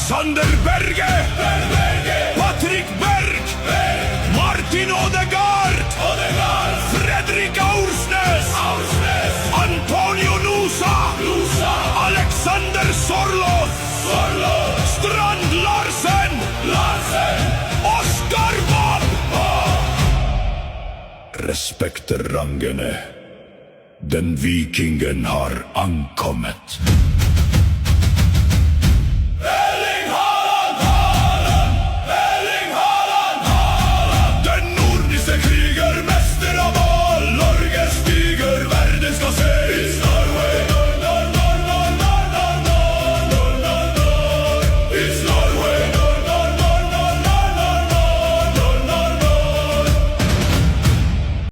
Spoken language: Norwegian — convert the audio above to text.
Alexander Berge, Patrick Berg, Martin Odegaard, Fredrik Aursnes, Antonio Nusa, Alexander Sorloth, Strand Larsen, Oskar Bob. Respekter rangene. Den vikingen har ankommet.